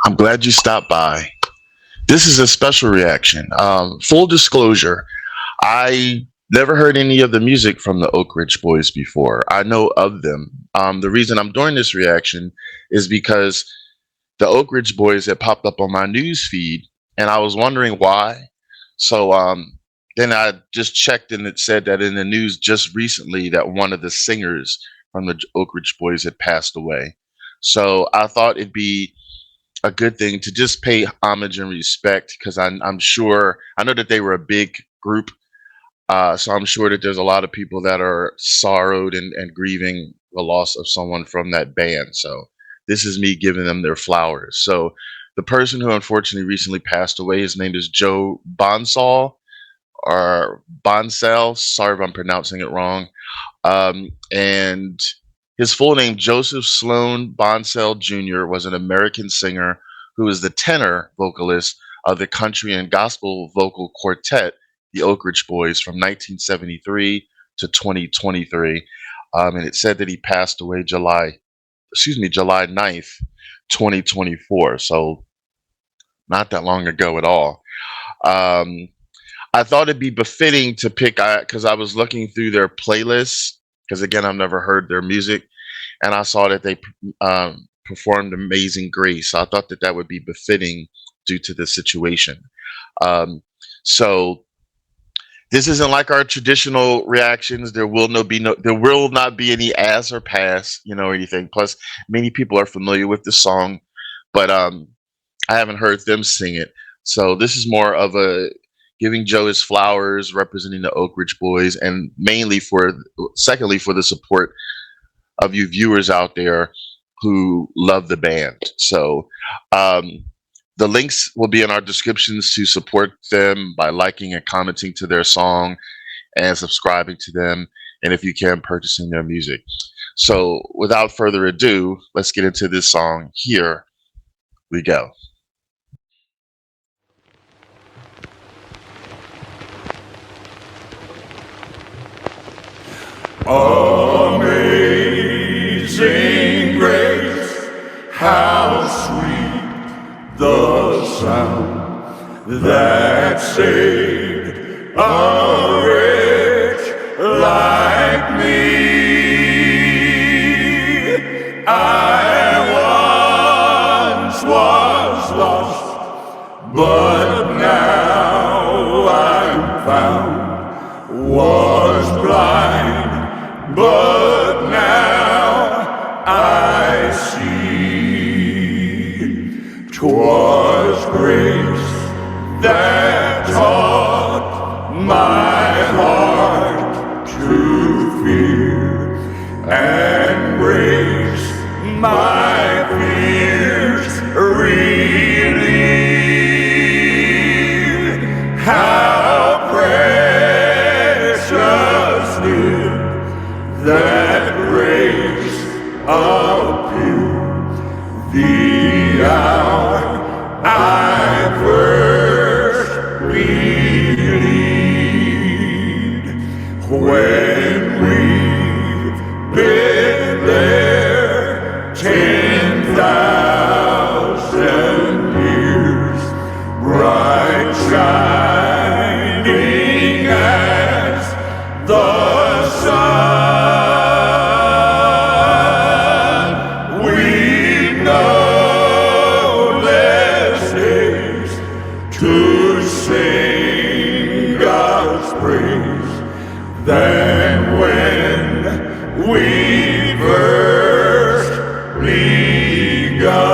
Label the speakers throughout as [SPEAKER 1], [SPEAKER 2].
[SPEAKER 1] I'm glad you stopped by. This is a special reaction. Full disclosure, I never heard any of the music from the Oak Ridge Boys before. I know of them. The reason I'm doing this reaction is because the Oak Ridge Boys had popped up on my news feed, and I was wondering why. So then I just checked, and it said that in the news just recently that one of the singers from the Oak Ridge Boys had passed away. So I thought it'd be a good thing to just pay homage and respect because I'm sure I know that they were a big group, so I'm sure that there's a lot of people that are sorrowed and grieving the loss of someone from that band. So this is me giving them their flowers. So the person who unfortunately recently passed away, his name is Joe Bonsall or Bonsall. Sorry if I'm pronouncing it wrong. And his full name, Joseph Sloan Bonsall Jr., was an American singer who was the tenor vocalist of the country and gospel vocal quartet, the Oak Ridge Boys, from 1973 to 2023. And it said that he passed away July 9th, 2024. So not that long ago at all. Um, I thought it'd be befitting to pick because I was looking through their playlists because again I've never heard their music, and I saw that they performed "Amazing Grace." So I thought that that would be befitting due to the situation. Um, so this isn't like our traditional reactions. There will not be any ass or pass, or anything. Plus, many people are familiar with the song, but I haven't heard them sing it. So this is more of a giving Joe his flowers, representing the Oak Ridge Boys, and secondly, for the support of you viewers out there who love the band. So um, the links will be in our descriptions to support them by liking and commenting to their song and subscribing to them, and if you can, purchasing their music. So without further ado, let's get into this song. Here we go.
[SPEAKER 2] Amazing grace, how sweet the sound that saved a wretch like me. I once was lost, but now I'm found. Was blind, but now I see. 'Twas grace that taught my heart to fear, and grace my fears relieved. How precious did that grace appear the hour I first believed. When we've been there 10,000 years, bright shining as the sun, we've no less days to sing God's praise than when we first begun.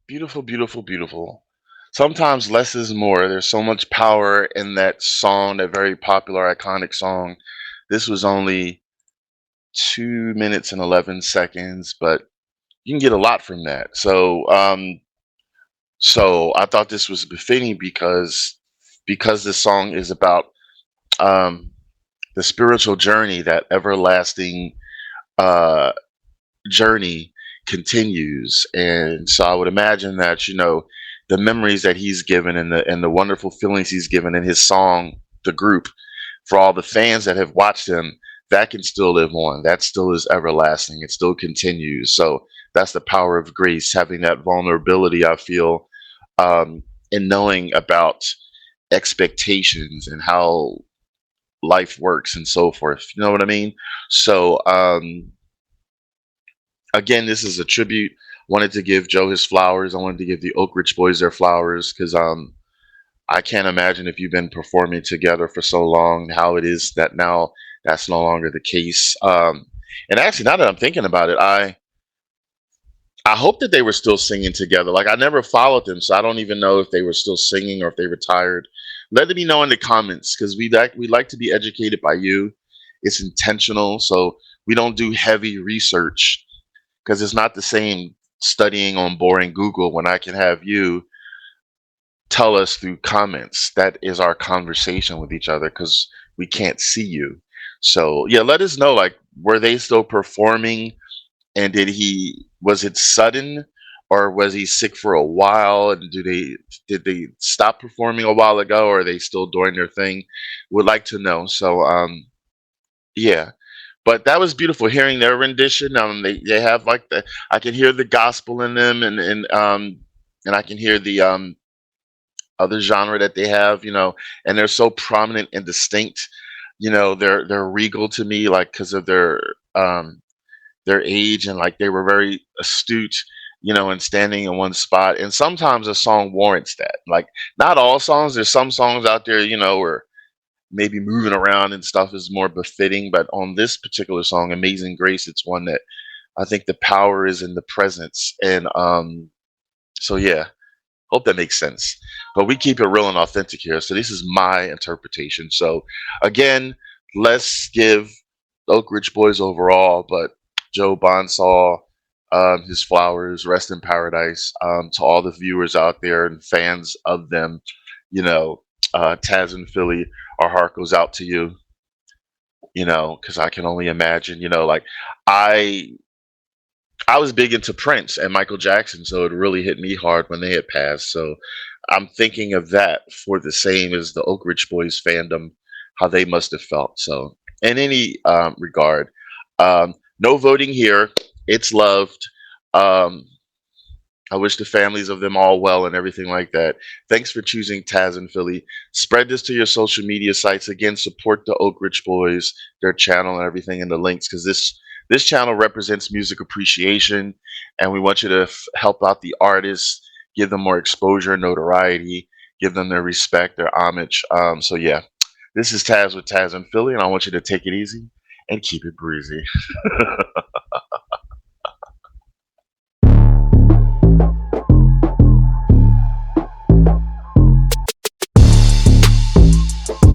[SPEAKER 1] Beautiful, beautiful, beautiful. Sometimes less is more. There's so much power in that song, that very popular, iconic song. This was only 2 minutes and 11 seconds, but you can get a lot from that. So I thought this was befitting because this song is about um, the spiritual journey, that everlasting uh, journey continues. And so I would imagine that, the memories that he's given and the wonderful feelings he's given in his song, The Group, for all the fans that have watched him, that can still live on. That still is everlasting. It still continues. So that's the power of grace, having that vulnerability, I feel, in knowing about expectations and how life works and so forth. You know what I mean? So, again, this is a tribute. Wanted to give Joe his flowers. I wanted to give the Oak Ridge Boys their flowers because I can't imagine if you've been performing together for so long how it is that now that's no longer the case. And actually, now that I'm thinking about it, I hope that they were still singing together. Like I never followed them, so I don't even know if they were still singing or if they retired. Let me know in the comments because we like to be educated by you. It's intentional, so we don't do heavy research because it's not the same studying on boring Google when I can have you tell us through comments. That is our conversation with each other because we can't see you. So yeah, let us know. Like, were they still performing? And was it sudden or was he sick for a while? And did they stop performing a while ago or are they still doing their thing? Would like to know. So yeah. But that was beautiful hearing their rendition. They have like I can hear the gospel in them and I can hear the other genre that they have, and they're so prominent and distinct. They're regal to me, like because of their age and like they were very astute, and standing in one spot. And sometimes a song warrants that. Like not all songs. There's some songs out there, where maybe moving around and stuff is more befitting. But on this particular song, Amazing Grace, it's one that I think the power is in the presence. And so yeah, hope that makes sense. But we keep it real and authentic here. So this is my interpretation. So again, let's give Oak Ridge Boys overall, but Joe Bonsall, his flowers, rest in paradise. To all the viewers out there and fans of them, Tazzz in Philly, our heart goes out to you. Because I can only imagine. Like I was big into Prince and Michael Jackson, so it really hit me hard when they had passed. So I'm thinking of that for the same as the Oak Ridge Boys fandom, how they must have felt. So in any regard, no voting here. It's loved. Um, I wish the families of them all well and everything like that. Thanks for choosing Tazzz in Philly. Spread this to your social media sites. Again, support the Oak Ridge Boys, their channel and everything in the links, because this channel represents music appreciation, and we want you to help out the artists, give them more exposure, notoriety, give them their respect, their homage. So yeah, this is Tazzz with Tazzz in Philly, and I want you to take it easy and keep it breezy.